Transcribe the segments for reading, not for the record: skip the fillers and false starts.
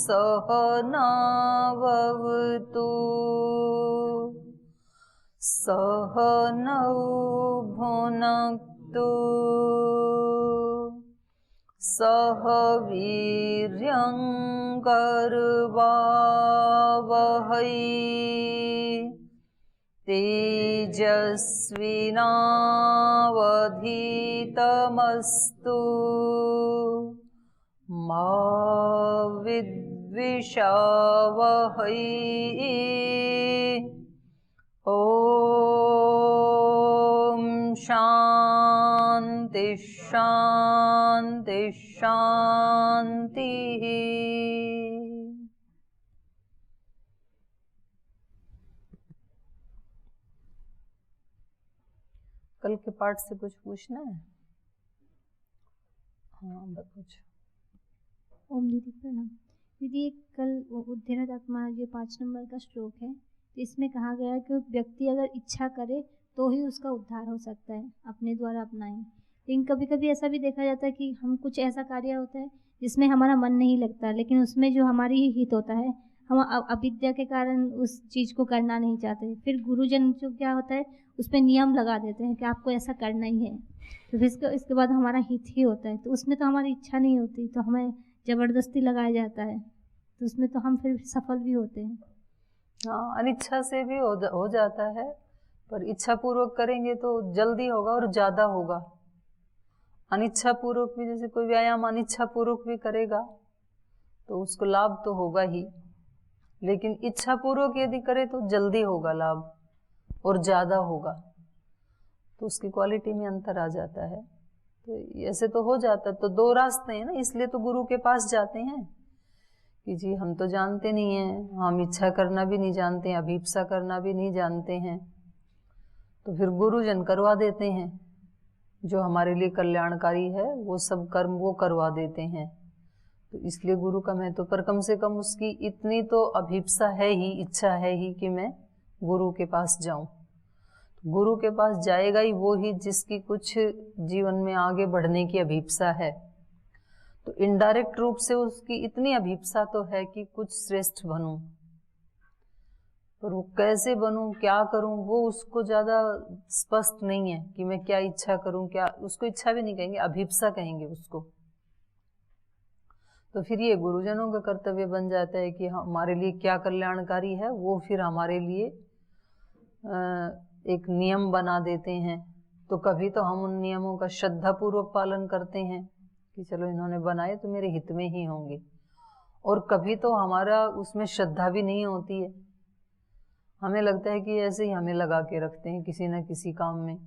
सहनाववतु सहनौ भुनक्तु सह वीर्यं करवावहै तेजस्विनावधीतमस्तु मा विद्विषावहै। ॐ शान्ति शान्ति शान्तिः। कल के पाठ से कुछ पूछना है? हाँ पूछो। ओम दीदी प्रणाम। दीदी कल उद्धरण आत्मा ये 5 नंबर का श्लोक है, तो इसमें कहा गया है कि व्यक्ति अगर इच्छा करे तो ही उसका उद्धार हो सकता है, अपने द्वारा अपनाएं। लेकिन कभी कभी ऐसा भी देखा जाता है कि हम कुछ ऐसा कार्य होता है जिसमें हमारा मन नहीं लगता, लेकिन उसमें जो हमारी ही हित होता है, हम अविद्या के कारण उस चीज़ को करना नहीं चाहते। फिर गुरुजन जो क्या होता है उस पर नियम लगा देते हैं कि आपको ऐसा करना ही है, तो फिर इसके बाद हमारा हित ही होता है, तो उसमें तो हमारी इच्छा नहीं होती, तो हमें ज़बरदस्ती लगाया जाता है, तो उसमें तो हम फिर सफल भी होते हैं। हाँ, अनिच्छा से भी हो जाता है, पर इच्छा पूर्वक करेंगे तो जल्दी होगा और ज़्यादा होगा। अनिच्छा पूर्वक भी, जैसे कोई व्यायाम अनिच्छा पूर्वक भी करेगा तो उसको लाभ तो होगा ही, लेकिन इच्छा पूर्वक यदि करे तो जल्दी होगा लाभ और ज़्यादा होगा, तो उसकी क्वालिटी में अंतर आ जाता है। तो ऐसे तो हो जाता है। तो 2 रास्ते हैं ना, इसलिए तो गुरु के पास जाते हैं कि जी हम तो जानते नहीं हैं, हम इच्छा करना भी नहीं जानते हैं, अभीप्सा करना भी नहीं जानते हैं, तो फिर गुरुजन करवा देते हैं जो हमारे लिए कल्याणकारी है, वो सब कर्म वो करवा देते हैं। तो इसलिए गुरु का महत्व, पर कम से कम उसकी इतनी तो अभीप्सा है ही, इच्छा है ही कि मैं गुरु के पास जाऊं। तो गुरु के पास जाएगा ही वो ही जिसकी कुछ जीवन में आगे बढ़ने की अभीप्सा है। तो इनडायरेक्ट रूप से उसकी इतनी अभीप्सा तो है कि कुछ श्रेष्ठ बनूं, पर वो कैसे बनूं, क्या करूं, वो उसको ज्यादा स्पष्ट नहीं है कि मैं क्या इच्छा करूं, क्या, उसको इच्छा भी नहीं कहेंगे, अभीप्सा कहेंगे उसको। तो फिर ये गुरुजनों का कर्तव्य बन जाता है कि हमारे लिए क्या कल्याणकारी है, वो फिर हमारे लिए एक नियम बना देते हैं। तो कभी तो हम उन नियमों का श्रद्धापूर्वक पालन करते हैं कि चलो इन्होंने बनाए तो मेरे हित में ही होंगे, और कभी तो हमारा उसमें श्रद्धा भी नहीं होती है, हमें लगता है कि ऐसे ही हमें लगा के रखते हैं किसी न किसी काम में,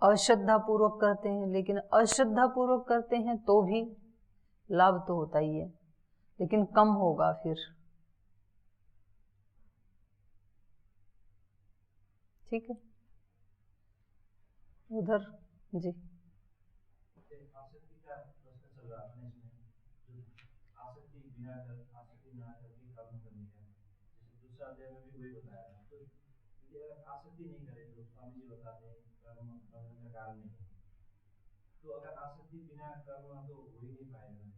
अश्रद्धा पूर्वक करते हैं। लेकिन अश्रद्धा पूर्वक करते हैं तो भी लाभ तो होता ही है, लेकिन कम होगा फिर। ठीक है, उधर जी। आसक्ति का प्रश्न चल रहा था इसमें, आसक्ति बिना करके कर्म करने का, जैसे दूसरा अध्याय में भी वही बताया था। तो अगर आसक्ति नहीं करे तो स्वामी जी बताते हैं कर्म बंधन का कारण नहीं है। तो अगर आसक्ति बिना कर्म तो हो ही नहीं पाएगा।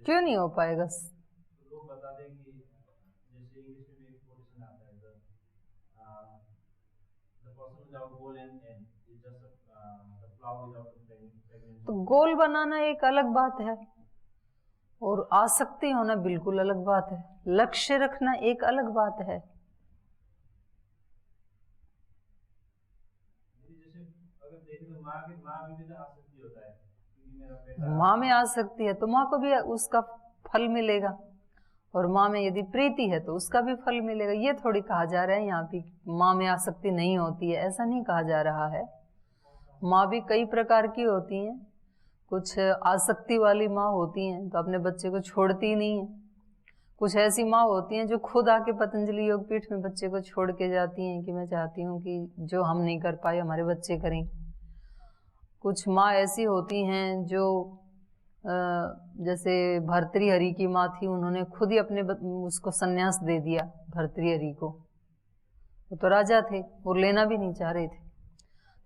क्यों नहीं हो पाएगा? तो लोग बताते हैं कि जैसे इंग्लिश में एक कोटेशन आता है, the person without goal and end is just the plow without the pregnancy. तो गोल बनाना एक अलग बात है और आसक्ति होना बिल्कुल अलग बात है, लक्ष्य रखना एक अलग बात है। जैसे अगर देखें तो माँ में भी आसक्ति होता है, माँ में आसक्ति है तो माँ को भी उसका फल मिलेगा, और माँ में यदि प्रीति है तो उसका भी फल मिलेगा। ये थोड़ी कहा जा रहा है यहाँ पे माँ में आसक्ति नहीं होती है, ऐसा नहीं कहा जा रहा है। माँ भी कई प्रकार की होती हैं, कुछ आसक्ति वाली माँ होती हैं तो अपने बच्चे को छोड़ती नहीं है, कुछ ऐसी माँ होती हैं जो खुद आके पतंजलि योगपीठ में बच्चे को छोड़ के जाती हैं कि मैं चाहती हूँ कि जो हम नहीं कर पाए हमारे बच्चे करें। कुछ माँ ऐसी होती हैं जो जैसे भर्तृहरि की माँ थी, उन्होंने खुद ही अपने उसको संन्यास दे दिया भर्तृहरि को, वो तो राजा थे, वो लेना भी नहीं चाह रहे थे।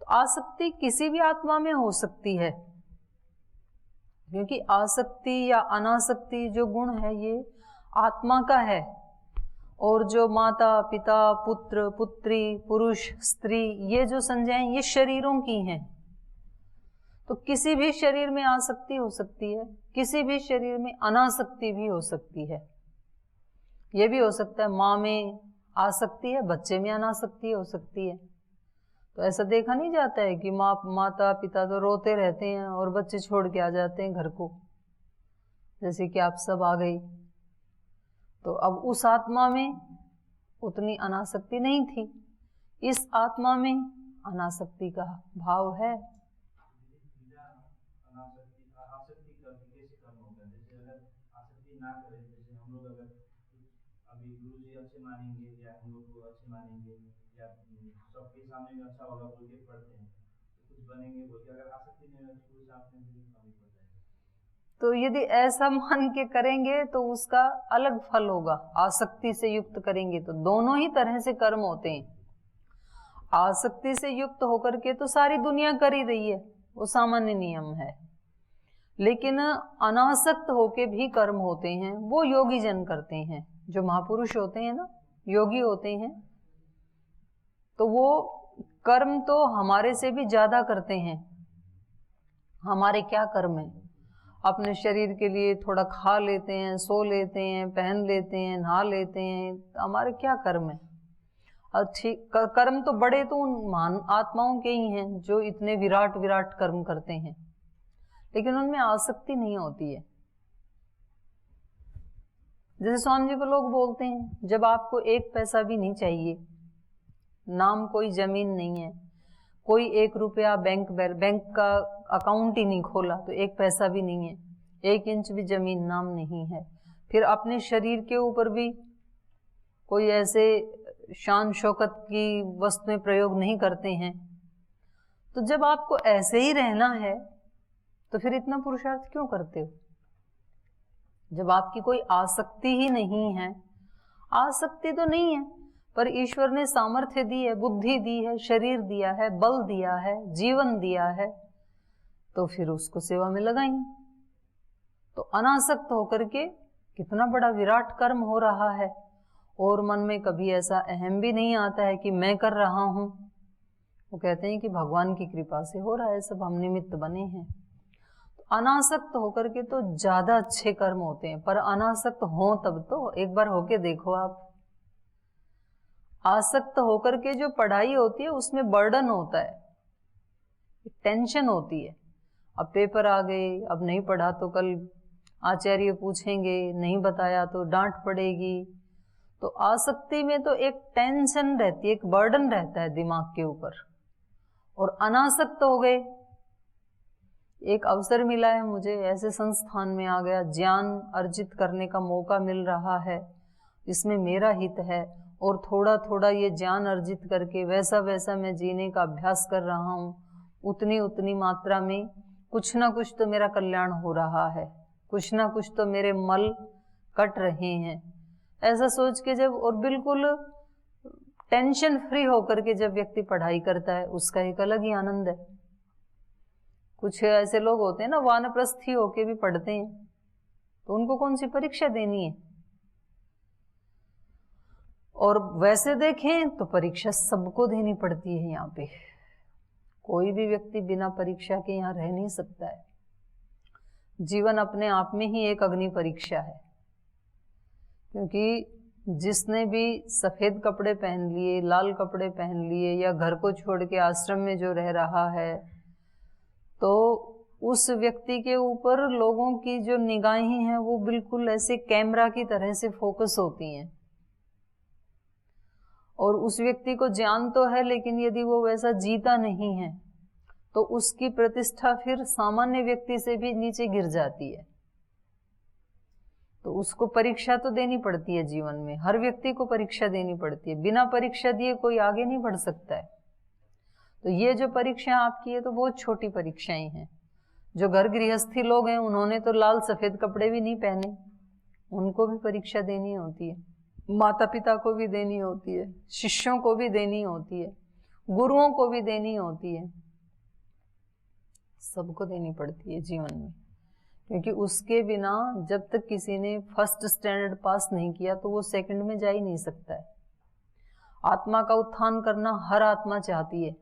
तो आसक्ति किसी भी आत्मा में हो सकती है, क्योंकि आसक्ति या अनासक्ति जो गुण है ये आत्मा का है, और जो माता पिता पुत्र पुत्री पुरुष स्त्री ये जो संज्ञाएं ये शरीरों की हैं। तो किसी भी शरीर में आसक्ति हो सकती है, किसी भी शरीर में अनासक्ति भी हो सकती है। ये भी हो सकता है माँ में आसक्ति है, बच्चे में अनासक्ति हो सकती है। तो ऐसा देखा नहीं जाता है कि माता पिता तो रोते रहते हैं और बच्चे छोड़ के आ जाते हैं घर को, जैसे कि आप सब आ गई। तो अब उस आत्मा में उतनी अनासक्ति नहीं थी, इस आत्मा में अनासक्ति का भाव है। आसक्ति कैसे कर्म होता है? जैसे अगर आसक्ति ना करें, जैसे हम लोग अगर अभी गुरु जी अच्छे मानेंगे या हम लोग को अच्छे मानेंगे या सबके सामने में अच्छा होगा बोल के पढ़ते हैं, तो कुछ बनेंगे बोल के, अगर आसक्ति नहीं होती तो उस आत्मा में कमी पड़ जाएगी। तो यदि ऐसा मान के करेंगे तो उसका अलग फल होगा। आसक्ति से युक्त करेंगे तो दोनों ही तरह से कर्म होते हैं। आसक्ति से युक्त होकर के तो सारी दुनिया कर ही रही है, वो सामान्य नियम है। लेकिन अनासक्त होके भी कर्म होते हैं, वो योगी जन करते हैं। जो महापुरुष होते हैं ना, योगी होते हैं, तो वो कर्म तो हमारे से भी ज्यादा करते हैं। हमारे क्या कर्म है? अपने शरीर के लिए थोड़ा खा लेते हैं, सो लेते हैं, पहन लेते हैं, नहा लेते हैं। हमारे क्या कर्म है? अच्छी कर्म तो बड़े तो उन महान आत्माओं के ही हैं जो इतने विराट विराट कर्म करते हैं, लेकिन उनमें आसक्ति नहीं होती है। जैसे स्वामी जी को लोग बोलते हैं, जब आपको एक पैसा भी नहीं चाहिए, नाम कोई जमीन नहीं है, कोई 1 रुपया बैंक का अकाउंट ही नहीं खोला, तो 1 पैसा भी नहीं है, 1 इंच भी जमीन नाम नहीं है, फिर अपने शरीर के ऊपर भी कोई ऐसे शान शौकत की वस्तुएं प्रयोग नहीं करते हैं, तो जब आपको ऐसे ही रहना है तो फिर इतना पुरुषार्थ क्यों करते हो? जब आपकी कोई आसक्ति ही नहीं है। आसक्ति तो नहीं है, पर ईश्वर ने सामर्थ्य दी है, बुद्धि दी है, शरीर दिया है, बल दिया है, जीवन दिया है, तो फिर उसको सेवा में लगाएं। तो अनासक्त होकर के कितना बड़ा विराट कर्म हो रहा है, और मन में कभी ऐसा अहम भी नहीं आता है कि मैं कर रहा हूं। वो कहते हैं कि भगवान की कृपा से हो रहा है, सब हम निमित्त बने हैं। तो अनासक्त होकर के तो ज्यादा अच्छे कर्म होते हैं, पर अनासक्त हो तब तो एक बार होके देखो आप। आसक्त होकर के जो पढ़ाई होती है उसमें बर्डन होता है, टेंशन होती है। अब पेपर आ गए, अब नहीं पढ़ा तो कल आचार्य पूछेंगे, नहीं बताया तो डांट पड़ेगी। तो आसक्ति में तो एक टेंशन रहती है, एक बर्डन रहता है दिमाग के ऊपर। और अनासक्त हो गए, एक अवसर मिला है मुझे, ऐसे संस्थान में आ गया, ज्ञान अर्जित करने का मौका मिल रहा है, इसमें मेरा हित है, और थोड़ा थोड़ा ये ज्ञान अर्जित करके वैसा वैसा मैं जीने का अभ्यास कर रहा हूँ, उतनी उतनी मात्रा में कुछ ना कुछ तो मेरा कल्याण हो रहा है, कुछ ना कुछ तो मेरे मल कट रहे हैं। ऐसा सोच के जब, और बिल्कुल टेंशन फ्री होकर के जब व्यक्ति पढ़ाई करता है, उसका एक अलग ही आनंद है। कुछ ऐसे लोग होते हैं ना, वानप्रस्थी होके भी पढ़ते हैं, तो उनको कौन सी परीक्षा देनी है? और वैसे देखें तो परीक्षा सबको देनी पड़ती है। यहाँ पे कोई भी व्यक्ति बिना परीक्षा के यहाँ रह नहीं सकता है। जीवन अपने आप में ही एक अग्नि परीक्षा है, क्योंकि जिसने भी सफेद कपड़े पहन लिए, लाल कपड़े पहन लिए, या घर को छोड़ के आश्रम में जो रह रहा है, तो उस व्यक्ति के ऊपर लोगों की जो निगाहें हैं वो बिल्कुल ऐसे कैमरा की तरह से फोकस होती हैं। और उस व्यक्ति को ज्ञान तो है, लेकिन यदि वो वैसा जीता नहीं है तो उसकी प्रतिष्ठा फिर सामान्य व्यक्ति से भी नीचे गिर जाती है। तो उसको परीक्षा तो देनी पड़ती है जीवन में, हर व्यक्ति को परीक्षा देनी पड़ती है। बिना परीक्षा दिए कोई आगे नहीं बढ़ सकता है। तो ये जो परीक्षा आपकी है तो बहुत छोटी परीक्षाएं हैं। जो घर गृहस्थी लोग हैं उन्होंने तो लाल सफेद कपड़े भी नहीं पहने, उनको भी परीक्षा देनी होती है, माता पिता को भी देनी होती है, शिष्यों को भी देनी होती है, गुरुओं को भी देनी होती है, सबको देनी पड़ती है जीवन में। क्योंकि उसके बिना जब तक किसी ने फर्स्ट स्टैंडर्ड पास नहीं किया तो वो सेकंड में जा ही नहीं सकता है। आत्मा का उत्थान करना हर आत्मा चाहती है,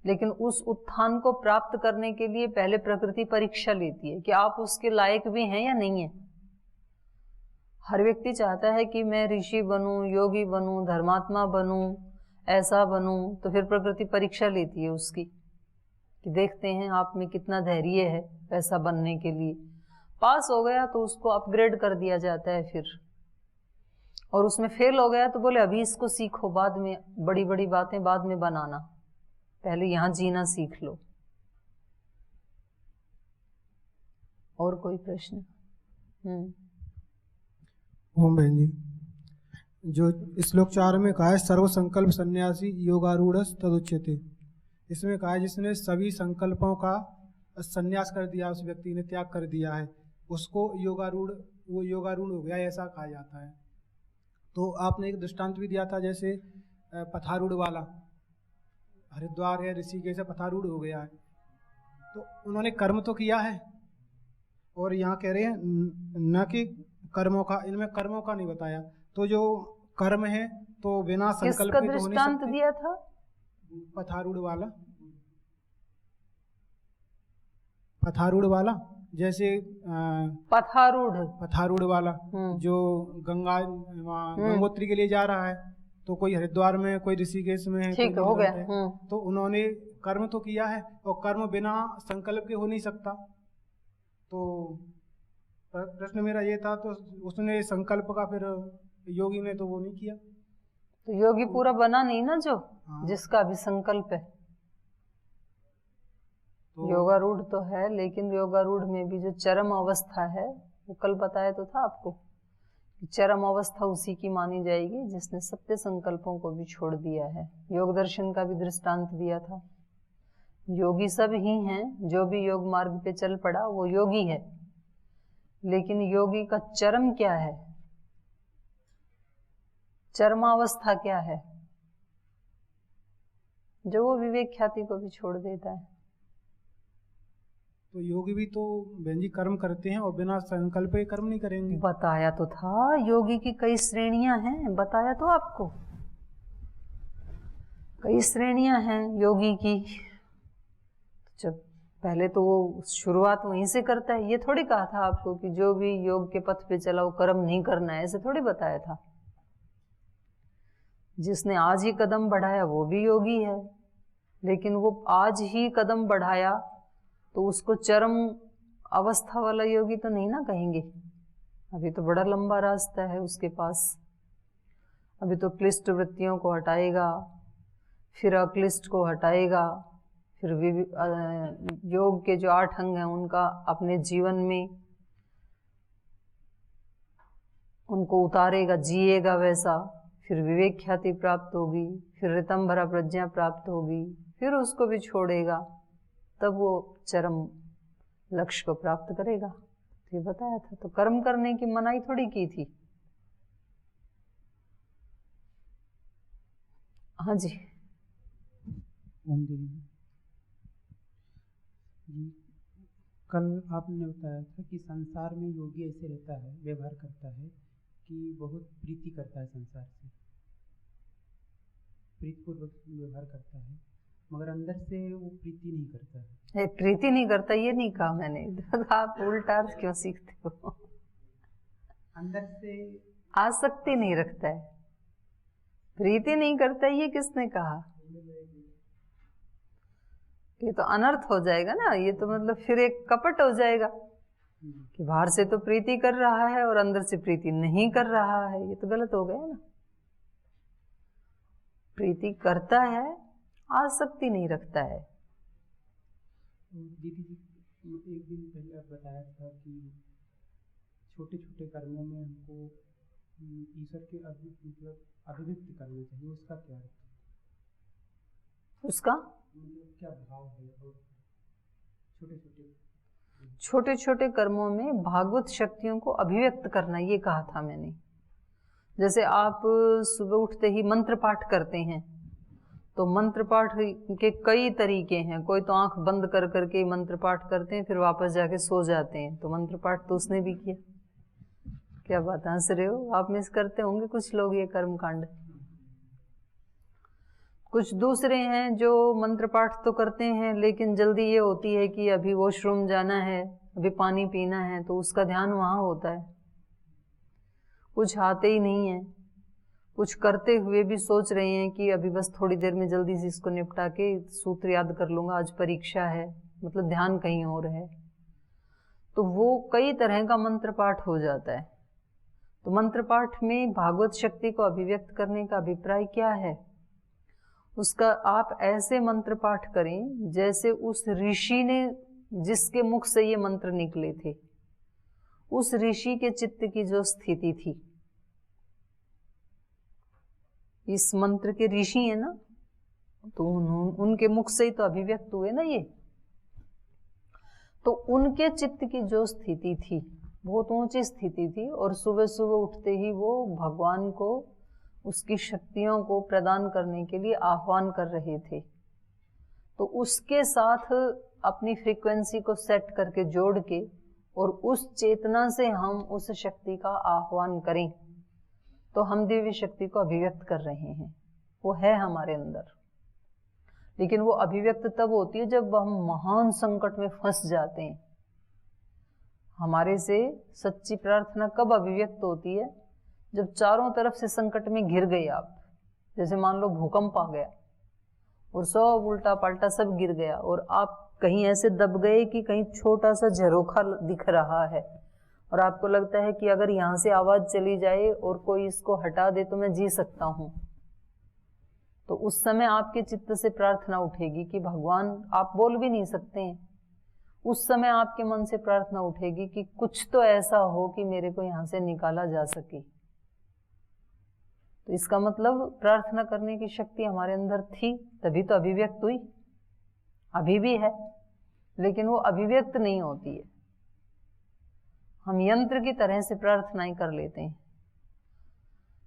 लेकिन उस उत्थान को प्राप्त करने के लिए पहले प्रकृति परीक्षा लेती है कि आप उसके लायक भी हैं या नहीं है। हर व्यक्ति चाहता है कि मैं ऋषि बनूं, योगी बनूं, धर्मात्मा बनूं, ऐसा बनूं, तो फिर प्रकृति परीक्षा लेती है उसकी कि देखते हैं आप में कितना धैर्य है ऐसा बनने के लिए। पास हो गया तो उसको अपग्रेड कर दिया जाता है फिर, और उसमें फेल हो गया तो बोले अभी इसको सीखो, बाद में बड़ी बड़ी बातें बाद में बनाना, पहले यहां जीना सीख लो। और कोई प्रश्न? ओम बहन जी, जो श्लोक 4 में कहा है सर्व संकल्प सन्यासी योगारूढ़ तदुच्यते, इसमें कहा है जिसने सभी संकल्पों का संन्यास कर दिया, उस व्यक्ति ने त्याग कर दिया है, उसको योगारूढ़, वो योगारूढ़ हो गया ऐसा कहा जाता है। तो आपने एक दृष्टांत भी दिया था, जैसे पथारूढ़ वाला हरिद्वार है, ऋषिकेश से पथारूढ़ हो गया है, तो उन्होंने कर्म तो किया है, और यहाँ कह रहे हैं न कि कर्मों का, इनमें कर्मों का नहीं बताया। तो जो कर्म है तो बिना संकल्प के तो हो नहीं सकते। दिया था पथारूढ़ वाला जैसे पथारूढ़ वाला जो गंगोत्री के लिए जा रहा है, तो कोई हरिद्वार में, कोई ऋषिकेश में, ठीक हो गया। तो उन्होंने कर्म तो किया है, और कर्म बिना संकल्प के हो नहीं सकता। तो प्रश्न मेरा ये था, तो उसने संकल्प का, फिर योगी ने तो वो नहीं किया, तो योगी पूरा बना नहीं ना, जो जिसका भी संकल्प है। तो योगारूढ़ तो है, लेकिन योगारूढ़ में भी जो चरम अवस्था है, वो कल बताया तो था आपको, चरम अवस्था उसी की मानी जाएगी जिसने सत्य संकल्पों को भी छोड़ दिया है। योग दर्शन का भी दृष्टांत दिया था। योगी सब ही हैं, जो भी योग मार्ग पे चल पड़ा वो योगी है, लेकिन योगी का चरम क्या है, चरमावस्था क्या है, जो वो विवेक ख्याति को भी छोड़ देता है। तो योगी भी तो बहन जी कर्म करते हैं, और बिना संकल्प के कर्म नहीं करेंगे। बताया तो था, योगी की कई श्रेणियां हैं, बताया तो आपको, कई श्रेणियां हैं योगी की। जब पहले तो वो शुरुआत वहीं से करता है, ये थोड़ी कहा था आपको कि जो भी योग के पथ पे चला वो कर्म नहीं करना है, ऐसे थोड़ी बताया था। जिसने आज ही कदम बढ़ाया वो भी योगी है, लेकिन वो आज ही कदम बढ़ाया तो उसको चरम अवस्था वाला योगी तो नहीं ना कहेंगे। अभी तो बड़ा लंबा रास्ता है उसके पास। अभी तो क्लिष्ट वृत्तियों को हटाएगा, फिर अक्लिष्ट को हटाएगा, फिर योग के जो 8 अंग हैं उनका अपने जीवन में उनको उतारेगा, जिएगा वैसा, फिर विवेक ख्याति प्राप्त होगी, फिर ऋतंभरा प्रज्ञा प्राप्त होगी, फिर उसको भी छोड़ेगा, तब वो चरम लक्ष्य को प्राप्त करेगा। ये बताया था। तो कर्म करने की मनाही थोड़ी की थी। हाँ जी। जी, कल आपने बताया था कि संसार में योगी ऐसे रहता है, व्यवहार करता है कि बहुत प्रीति करता है, संसार से प्रीतिपूर्वक व्यवहार करता है, मगर अंदर से वो प्रीति नहीं करता है। प्रीति नहीं करता ये नहीं कहा मैंने, आप उल्टा क्यों सीखते हो? अंदर से आसक्ति नहीं रखता है, प्रीति नहीं करता, ये किसने कहा? ये तो अनर्थ हो जाएगा ना, ये तो मतलब फिर एक कपट हो जाएगा कि बाहर से तो प्रीति कर रहा है और अंदर से प्रीति नहीं कर रहा है, ये तो गलत हो गया ना। प्रीति करता है, आसक्ति नहीं रखता है। दीदी जी, एक दिन पहले आप बताया था कि छोटे छोटे कर्मों में हमको ईश्वर के अभिव्यक्ति करना चाहिए, उसका क्या है? उसका मतलब क्या भाव है? और छोटे छोटे कर्मों में भागवत शक्तियों को अभिव्यक्त करना, ये कहा था मैंने। जैसे आप सुबह उठते ही मंत्र पाठ करते हैं तो मंत्र पाठ के कई तरीके हैं। कोई तो आंख बंद कर करके मंत्र पाठ करते हैं, फिर वापस जाके सो जाते हैं। तो मंत्र पाठ तो उसने भी किया। क्या बात, हंस रहे हो? आप मिस करते होंगे कुछ लोग ये कर्म कांड। कुछ दूसरे हैं जो मंत्र पाठ तो करते हैं, लेकिन जल्दी ये होती है कि अभी वॉशरूम जाना है, अभी पानी पीना है, तो उसका ध्यान वहाँ होता है। कुछ आते ही नहीं है, कुछ करते हुए भी सोच रहे हैं कि अभी बस थोड़ी देर में जल्दी से इसको निपटा के सूत्र याद कर लूँगा, आज परीक्षा है, मतलब ध्यान कहीं और है। तो वो कई तरह का मंत्र पाठ हो जाता है। तो मंत्र पाठ में भागवत शक्ति को अभिव्यक्त करने का अभिप्राय क्या है? उसका आप ऐसे मंत्र पाठ करें जैसे उस ऋषि ने, जिसके मुख से ये मंत्र निकले थे, उस ऋषि के चित्त की जो स्थिति थी। इस मंत्र के ऋषि है ना, तो उनके मुख से ही तो अभिव्यक्त हुए ना ये। तो उनके चित्त की जो स्थिति थी, बहुत ऊंची स्थिति थी, और सुबह सुबह उठते ही वो भगवान को उसकी शक्तियों को प्रदान करने के लिए आह्वान कर रहे थे। तो उसके साथ अपनी फ्रीक्वेंसी को सेट करके जोड़ के, और उस चेतना से हम उस शक्ति का आह्वान करें, तो हम दिव्य शक्ति को अभिव्यक्त कर रहे हैं। वो है हमारे अंदर, लेकिन वो अभिव्यक्त तब होती है जब हम महान संकट में फंस जाते हैं। हमारे से सच्ची प्रार्थना कब अभिव्यक्त होती है? जब चारों तरफ से संकट में घिर गए आप। जैसे मान लो भूकंप आ गया और सब उल्टा पलटा सब गिर गया, और आप कहीं ऐसे दब गए कि कहीं छोटा सा झरोखा दिख रहा है, और आपको लगता है कि अगर यहाँ से आवाज चली जाए और कोई इसको हटा दे तो मैं जी सकता हूँ। तो उस समय आपके चित्त से प्रार्थना उठेगी कि भगवान, आप बोल भी नहीं सकते हैं, उस समय आपके मन से प्रार्थना उठेगी कि कुछ तो ऐसा हो कि मेरे को यहाँ से निकाला जा सके। तो इसका मतलब प्रार्थना करने की शक्ति हमारे अंदर थी, तभी तो अभिव्यक्त हुई। अभी भी है, लेकिन वो अभिव्यक्त नहीं होती है। हम यंत्र की तरह से प्रार्थनाएं कर लेते हैं,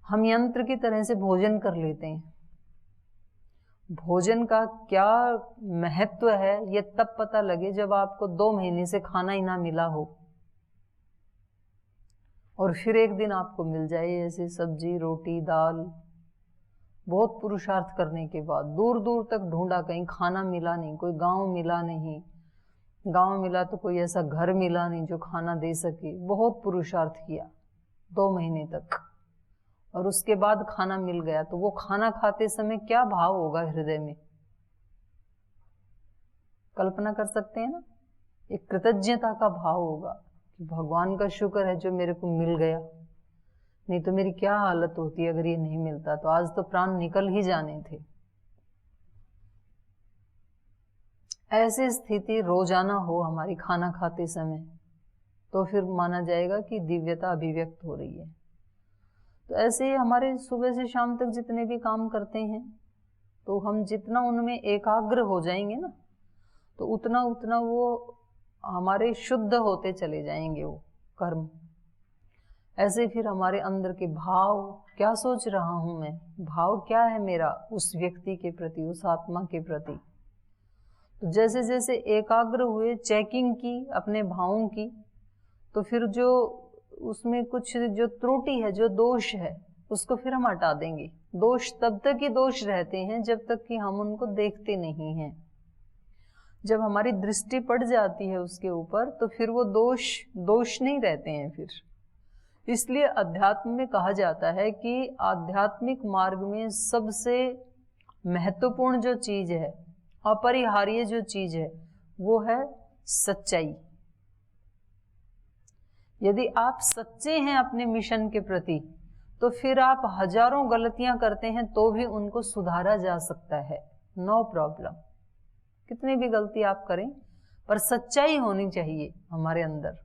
हम यंत्र की तरह से भोजन कर लेते हैं। भोजन का क्या महत्व है ये तब पता लगे जब आपको 2 महीने से खाना ही ना मिला हो, और फिर एक दिन आपको मिल जाए ऐसे सब्जी रोटी दाल। बहुत पुरुषार्थ करने के बाद दूर दूर तक ढूंढा, कहीं खाना मिला नहीं, कोई गांव मिला नहीं, गांव मिला तो कोई ऐसा घर मिला नहीं जो खाना दे सके। बहुत पुरुषार्थ किया 2 महीने तक, और उसके बाद खाना मिल गया। तो वो खाना खाते समय क्या भाव होगा हृदय में, कल्पना कर सकते हैं ना? एक कृतज्ञता का भाव होगा कि भगवान का शुक्र है जो मेरे को मिल गया, नहीं तो मेरी क्या हालत होती अगर ये नहीं मिलता, तो आज तो प्राण निकल ही जाने थे। ऐसी स्थिति रोजाना हो हमारी खाना खाते समय, तो फिर माना जाएगा कि दिव्यता अभिव्यक्त हो रही है। तो ऐसे ही हमारे सुबह से शाम तक जितने भी काम करते हैं, तो हम जितना उनमें एकाग्र हो जाएंगे ना, तो उतना उतना वो हमारे शुद्ध होते चले जाएंगे वो कर्म। ऐसे फिर हमारे अंदर के भाव, क्या सोच रहा हूं मैं, भाव क्या है मेरा उस व्यक्ति के प्रति, उस आत्मा के प्रति। तो जैसे जैसे एकाग्र हुए, चेकिंग की अपने भावों की, तो फिर जो उसमें कुछ जो त्रुटि है, जो दोष है, उसको फिर हम हटा देंगे। दोष तब तक ही दोष रहते हैं जब तक कि हम उनको देखते नहीं हैं। जब हमारी दृष्टि पड़ जाती है उसके ऊपर, तो फिर वो दोष नहीं रहते हैं फिर। इसलिए अध्यात्म में कहा जाता है कि आध्यात्मिक मार्ग में सबसे महत्वपूर्ण जो चीज है, अपरिहार्य जो चीज है, वो है सच्चाई। यदि आप सच्चे हैं अपने मिशन के प्रति, तो फिर आप हजारों गलतियां करते हैं तो भी उनको सुधारा जा सकता है, नो प्रॉब्लम। कितनी भी गलती आप करें, पर सच्चाई होनी चाहिए हमारे अंदर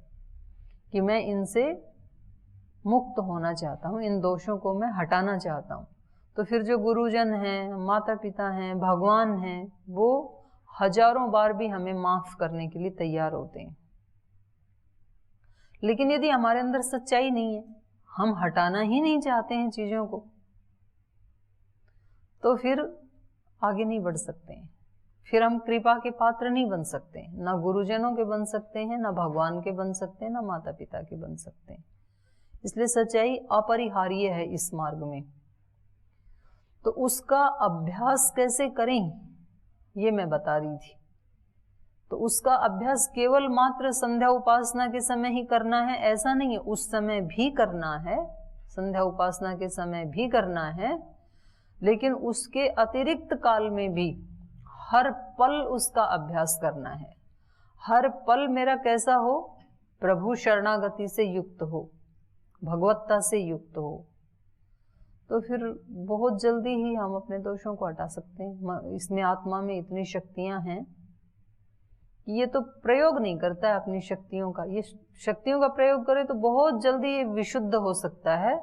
कि मैं इनसे मुक्त होना चाहता हूँ, इन दोषों को मैं हटाना चाहता हूँ। तो फिर जो गुरुजन हैं, माता पिता हैं, भगवान हैं, वो हजारों बार भी हमें माफ करने के लिए तैयार होते हैं। लेकिन यदि हमारे अंदर सच्चाई नहीं है, हम हटाना ही नहीं चाहते हैं चीजों को, तो फिर आगे नहीं बढ़ सकते हैं, फिर हम कृपा के पात्र नहीं बन सकते हैं, ना गुरुजनों के बन सकते हैं, ना भगवान के बन सकते हैं, ना माता पिता के बन सकते हैं। इसलिए सच्चाई अपरिहार्य है इस मार्ग में। तो उसका अभ्यास कैसे करें ये मैं बता रही थी। तो उसका अभ्यास केवल मात्र संध्या उपासना के समय ही करना है ऐसा नहीं है, उस समय भी करना है, संध्या उपासना के समय भी करना है, लेकिन उसके अतिरिक्त काल में भी हर पल उसका अभ्यास करना है। हर पल मेरा कैसा हो, प्रभु शरणागति से युक्त हो, भगवत्ता से युक्त हो, तो फिर बहुत जल्दी ही हम अपने दोषों को हटा सकते हैं। इसमें आत्मा में इतनी शक्तियां हैं कि ये तो प्रयोग नहीं करता है अपनी शक्तियों का, ये शक्तियों का प्रयोग करे तो बहुत जल्दी ये विशुद्ध हो सकता है,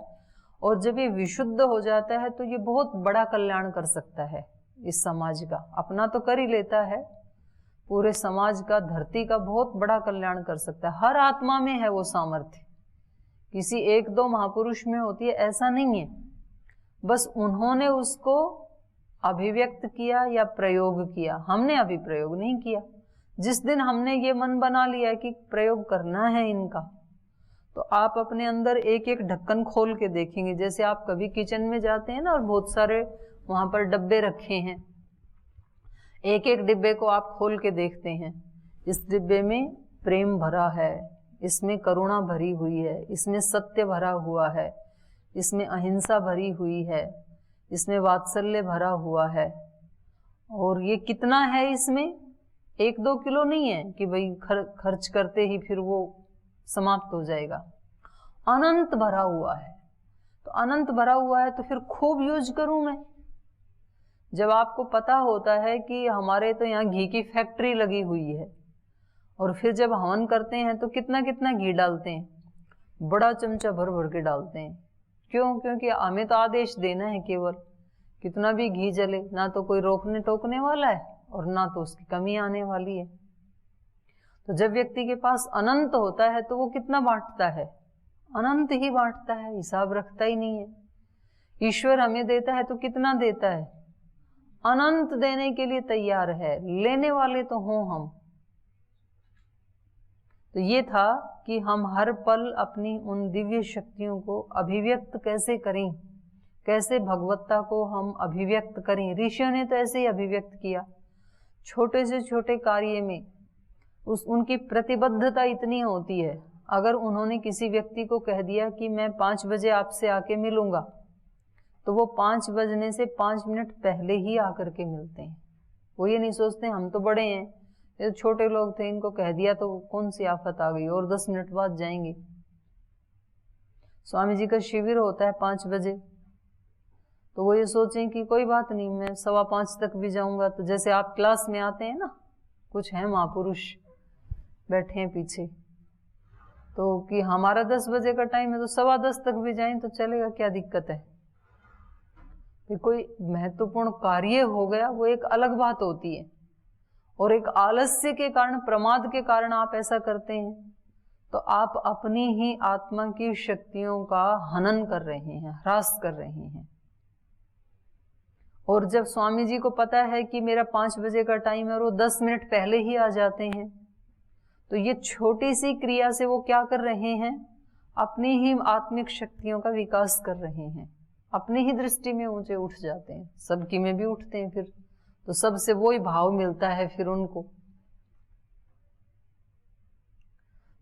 और जब ये विशुद्ध हो जाता है तो ये बहुत बड़ा कल्याण कर सकता है इस समाज का। अपना तो कर ही लेता है, पूरे समाज का, धरती का बहुत बड़ा कल्याण कर सकता है। हर आत्मा में है वो सामर्थ्य, किसी एक दो महापुरुष में होती है ऐसा नहीं है, बस उन्होंने उसको अभिव्यक्त किया या प्रयोग किया, हमने अभी प्रयोग नहीं किया। जिस दिन हमने ये मन बना लिया कि प्रयोग करना है इनका, तो आप अपने अंदर एक एक ढक्कन खोल के देखेंगे। जैसे आप कभी किचन में जाते हैं ना और बहुत सारे वहां पर डब्बे रखे हैं, एक एक डिब्बे को आप खोल के देखते हैं, इस डिब्बे में प्रेम भरा है, इसमें करुणा भरी हुई है, इसमें सत्य भरा हुआ है, इसमें अहिंसा भरी हुई है, इसमें वात्सल्य भरा हुआ है। और ये कितना है, इसमें 1-2 किलो नहीं है कि भाई खर्च करते ही फिर वो समाप्त हो जाएगा, अनंत भरा हुआ है। तो अनंत भरा हुआ है तो फिर खूब यूज करूं मैं। जब आपको पता होता है कि हमारे तो यहाँ घी की फैक्ट्री लगी हुई है, और फिर जब हवन करते हैं तो कितना कितना घी डालते हैं, बड़ा चमचा भर भर के डालते हैं। क्यों? क्योंकि हमें तो आदेश देना है केवल, कितना भी घी जले, ना तो कोई रोकने टोकने वाला है और ना तो उसकी कमी आने वाली है। तो जब व्यक्ति के पास अनंत होता है तो वो कितना बांटता है, अनंत ही बांटता है, हिसाब रखता ही नहीं है। ईश्वर हमें देता है तो कितना देता है, अनंत देने के लिए तैयार है, लेने वाले तो हों हम। तो ये था कि हम हर पल अपनी उन दिव्य शक्तियों को अभिव्यक्त कैसे करें, कैसे भगवत्ता को हम अभिव्यक्त करें। ऋषियों ने तो ऐसे ही अभिव्यक्त किया, छोटे से छोटे कार्य में उनकी प्रतिबद्धता इतनी होती है। अगर उन्होंने किसी व्यक्ति को कह दिया कि मैं 5 बजे आपसे आके मिलूंगा, तो वो 5 बजने से 5 मिनट पहले ही आकर के मिलते हैं। वो ये नहीं सोचते हम तो बड़े हैं, ये तो छोटे लोग थे, इनको कह दिया तो कौन सी आफत आ गई, और 10 मिनट बाद जाएंगे। स्वामी जी का शिविर होता है 5 बजे, तो वो ये सोचें कि कोई बात नहीं, मैं 5:15 तक भी जाऊंगा। तो जैसे आप क्लास में आते हैं ना, कुछ है महापुरुष बैठे हैं पीछे, तो कि हमारा 10 बजे का टाइम है तो 10:15 तक भी जाएं तो चलेगा, क्या दिक्कत है। कि कोई महत्वपूर्ण कार्य हो गया वो एक अलग बात होती है, और एक आलस्य के कारण, प्रमाद के कारण आप ऐसा करते हैं तो आप अपनी ही आत्मा की शक्तियों का हनन कर रहे हैं, ह्रास कर रहे हैं। और जब स्वामी जी को पता है कि मेरा 5 बजे का टाइम है और वो 10 मिनट पहले ही आ जाते हैं, तो ये छोटी सी क्रिया से वो क्या कर रहे हैं, अपनी ही आत्मिक शक्तियों का विकास कर रहे हैं, अपनी ही दृष्टि में ऊंचे उठ जाते हैं, सबकी में भी उठते हैं फिर, तो सबसे वही भाव मिलता है फिर उनको।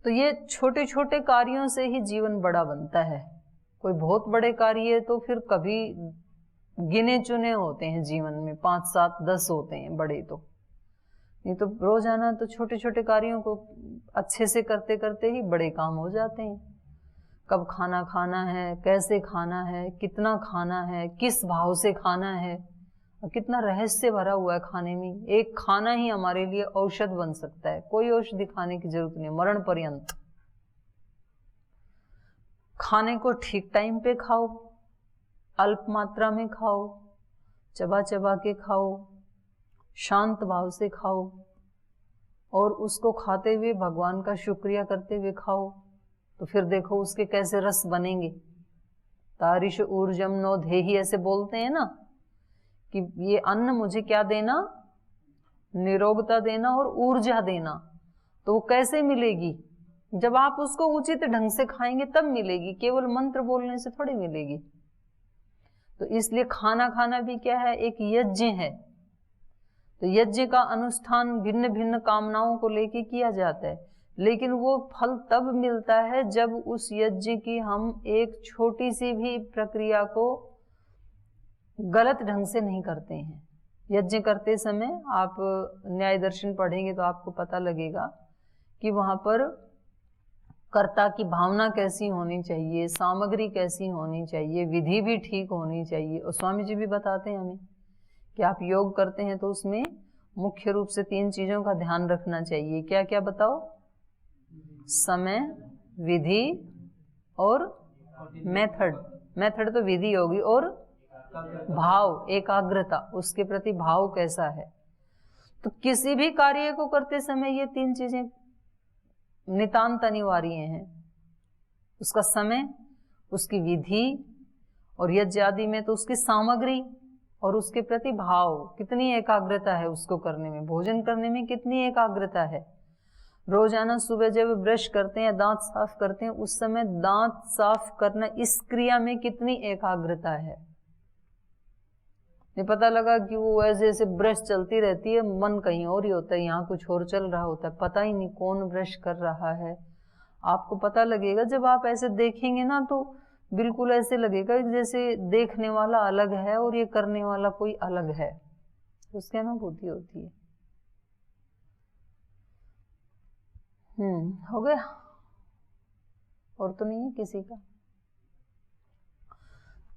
तो ये छोटे छोटे कार्यों से ही जीवन बड़ा बनता है। कोई बहुत बड़े कार्य तो फिर कभी गिने चुने होते हैं जीवन में, 5, 7, 10 होते हैं बड़े, तो नहीं तो रोजाना तो छोटे छोटे कार्यों को अच्छे से करते करते ही बड़े काम हो जाते हैं। कब खाना खाना है, कैसे खाना है, कितना खाना है, किस भाव से खाना है, और कितना रहस्य भरा हुआ है खाने में। एक खाना ही हमारे लिए औषध बन सकता है, कोई औषधि खाने की जरूरत नहीं, मरण पर्यंत। खाने को ठीक टाइम पे खाओ, अल्प मात्रा में खाओ, चबा चबा के खाओ, शांत भाव से खाओ, और उसको खाते हुए भगवान का शुक्रिया करते हुए खाओ, तो फिर देखो उसके कैसे रस बनेंगे। तारिश ऊर्जम नो धेहि, ऐसे बोलते हैं ना कि ये अन्न मुझे क्या देना, निरोगता देना और ऊर्जा देना। तो वो कैसे मिलेगी? जब आप उसको उचित ढंग से खाएंगे तब मिलेगी, केवल मंत्र बोलने से थोड़ी मिलेगी। तो इसलिए खाना खाना भी क्या है, एक यज्ञ है। तो यज्ञ का अनुष्ठान भिन्न भिन्न कामनाओं को लेके किया जाता है, लेकिन वो फल तब मिलता है जब उस यज्ञ की हम एक छोटी सी भी प्रक्रिया को गलत ढंग से नहीं करते हैं। यज्ञ करते समय आप न्याय दर्शन पढ़ेंगे तो आपको पता लगेगा कि वहां पर कर्ता की भावना कैसी होनी चाहिए, सामग्री कैसी होनी चाहिए, विधि भी ठीक होनी चाहिए। और स्वामी जी भी बताते हैं हमें कि आप योग करते हैं तो उसमें मुख्य रूप से 3 चीजों का ध्यान रखना चाहिए। क्या क्या बताओ? समय, विधि और मेथड। मेथड तो विधि होगी, और भाव, एकाग्रता, उसके प्रति भाव कैसा है। तो किसी भी कार्य को करते समय ये 3 चीजें नितांत अनिवार्य हैं। उसका समय, उसकी विधि, और यज्ञ आदि में तो उसकी सामग्री और उसके प्रति भाव, कितनी एकाग्रता है उसको करने में, भोजन करने में कितनी एकाग्रता है। रोजाना सुबह जब ब्रश करते हैं, दांत साफ करते हैं, उस समय दांत साफ करना, इस क्रिया में कितनी एकाग्रता है। नहीं पता लगा कि वो ऐसे ऐसे ब्रश चलती रहती है, मन कहीं और ही होता है, यहाँ कुछ और चल रहा होता है, पता ही नहीं कौन ब्रश कर रहा है। आपको पता लगेगा जब आप ऐसे देखेंगे ना, तो बिल्कुल ऐसे लगेगा कि जैसे देखने वाला अलग है और ये करने वाला कोई अलग है। उसकी अनुभूति होती है। हो गया? और तो नहीं है किसी का?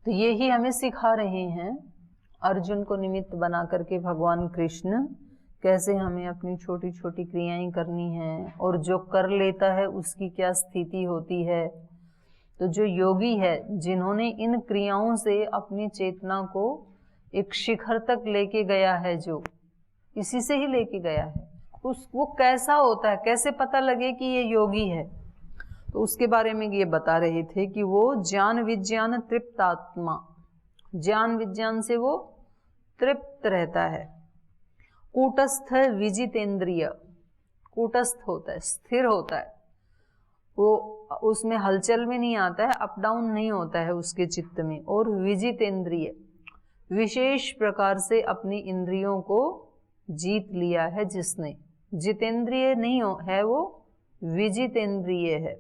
तो यही हमें सिखा रहे हैं अर्जुन को निमित्त बना करके भगवान कृष्ण, कैसे हमें अपनी छोटी छोटी क्रियाएं करनी हैं, और जो कर लेता है उसकी क्या स्थिति होती है। तो जो योगी है, जिन्होंने इन क्रियाओं से अपनी चेतना को एक शिखर तक लेके गया है, जो इसी से ही लेके गया है, वो कैसा होता है, कैसे पता लगे कि ये योगी है। तो उसके बारे में ये बता रहे थे कि वो ज्ञान विज्ञान तृप्त आत्मा, ज्ञान विज्ञान से वो तृप्त रहता है। कूटस्थ विजितेंद्रिय, कूटस्थ होता है, स्थिर होता है, वो उसमें हलचल में नहीं आता है, अप डाउन नहीं होता है उसके चित्त में। और विजितेंद्रिय, विशेष प्रकार से अपनी इंद्रियों को जीत लिया है जिसने। जितेंद्रिय नहीं है वो, विजितेंद्रिय है।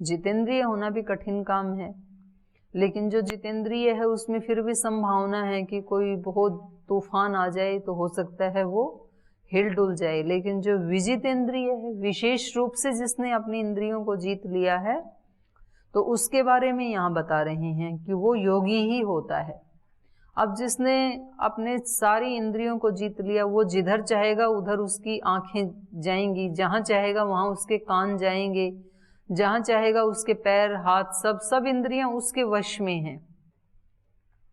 जितेंद्रिय होना भी कठिन काम है, लेकिन जो जितेंद्रिय है उसमें फिर भी संभावना है कि कोई बहुत तूफान आ जाए तो हो सकता है वो हिल डुल जाए। लेकिन जो विजितेंद्रिय है, विशेष रूप से जिसने अपनी इंद्रियों को जीत लिया है, तो उसके बारे में यहाँ बता रहे हैं कि वो योगी ही होता है। अब जिसने अपने सारी इंद्रियों को जीत लिया, वो जिधर चाहेगा उधर उसकी आंखें जाएंगी, जहाँ चाहेगा वहाँ उसके कान जाएंगे, जहाँ चाहेगा उसके पैर हाथ, सब इंद्रियां उसके वश में हैं।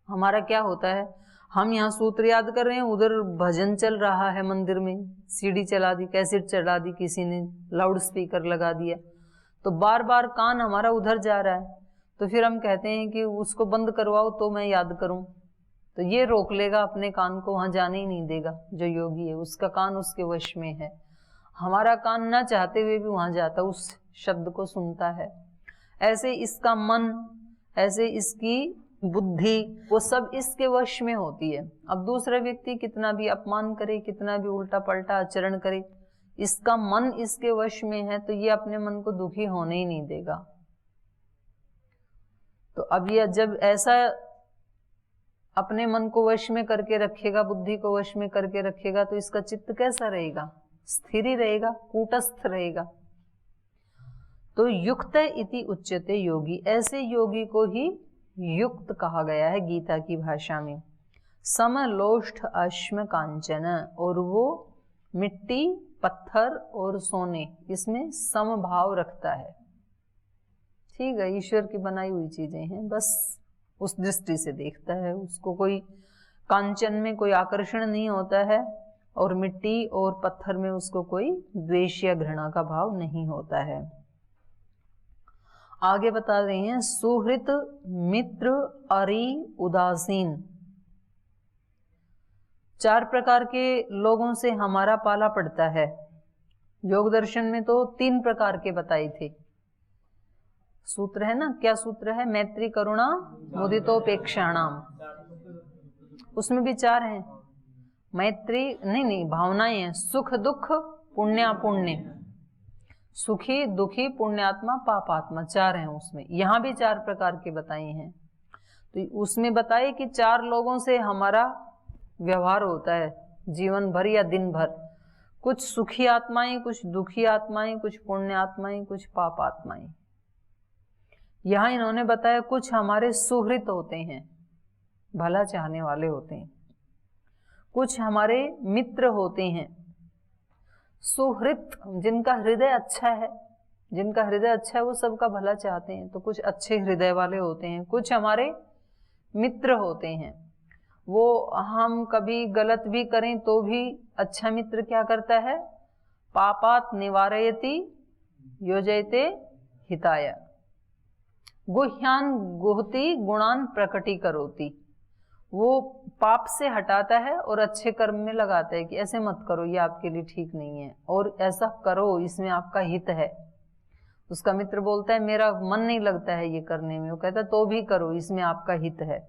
हमारा क्या होता है, हम यहाँ सूत्र याद कर रहे हैं, उधर भजन चल रहा है मंदिर में, सीडी चला दी, कैसेट चला दी किसी ने, लाउड स्पीकर लगा दिया, तो बार बार कान हमारा उधर जा रहा है। तो फिर हम कहते हैं कि उसको बंद करवाओ तो मैं याद करूं। तो ये रोक लेगा अपने कान को, वहां जाने ही नहीं देगा। जो योगी है उसका कान उसके वश में है। हमारा कान ना चाहते हुए भी वहां जाता, उस शब्द को सुनता है। ऐसे इसका मन, ऐसे इसकी बुद्धि, वो सब इसके वश में होती है। अब दूसरा व्यक्ति कितना भी अपमान करे, कितना भी उल्टा पलटा आचरण करे, इसका मन इसके वश में है, तो ये अपने मन को दुखी होने ही नहीं देगा। तो अब ये जब ऐसा अपने मन को वश में करके रखेगा, बुद्धि को वश में करके रखेगा, तो इसका चित्त कैसा रहेगा? स्थिर ही रहेगा, कूटस्थ रहेगा। तो युक्त इति उच्यते योगी, ऐसे योगी को ही युक्त कहा गया है गीता की भाषा में। समलोष्ठ अश्म कांचन, और वो मिट्टी, पत्थर और सोने, इसमें समभाव रखता है। ठीक है, ईश्वर की बनाई हुई चीजें हैं, बस उस दृष्टि से देखता है उसको। कोई कांचन में कोई आकर्षण नहीं होता है, और मिट्टी और पत्थर में उसको कोई द्वेष या घृणा का भाव नहीं होता है। आगे बता रहे हैं, सुहृत मित्र अरि उदासीन। 4 प्रकार के लोगों से हमारा पाला पड़ता है। योग दर्शन में तो 3 प्रकार के बताए थे। सूत्र है ना, क्या सूत्र है? मैत्री करुणा मुदितोपेक्षाणाम, उसमें भी 4 हैं। मैत्री नहीं भावनाएं हैं, सुख दुख पुण्यापुण्य, सुखी दुखी पुण्यात्मा पापात्मा, 4 हैं उसमें। यहाँ भी 4 प्रकार के बताए हैं। तो उसमें बताए कि 4 लोगों से हमारा व्यवहार होता है जीवन भर या दिन भर। कुछ सुखी आत्माएं, कुछ दुखी आत्माएं, कुछ पुण्य आत्माएं, कुछ पाप आत्माएं। यहाँ इन्होंने बताया कुछ हमारे सुहृत होते हैं, भला चाहने वाले होते हैं। कुछ हमारे मित्र होते हैं। सुहृत जिनका हृदय अच्छा है, जिनका हृदय अच्छा है वो सबका भला चाहते हैं, तो कुछ अच्छे हृदय वाले होते हैं। कुछ हमारे मित्र होते हैं, वो हम कभी गलत भी करें तो भी अच्छा मित्र क्या करता है? पापात निवारयति योजयते हिताय, गुह्यान गुहति गुणान प्रकटी करोति। वो पाप से हटाता है और अच्छे कर्म में लगाता है कि ऐसे मत करो, ये आपके लिए ठीक नहीं है, और ऐसा करो, इसमें आपका हित है। उसका मित्र बोलता है मेरा मन नहीं लगता है ये करने में, वो कहता है तो भी करो, इसमें आपका हित है।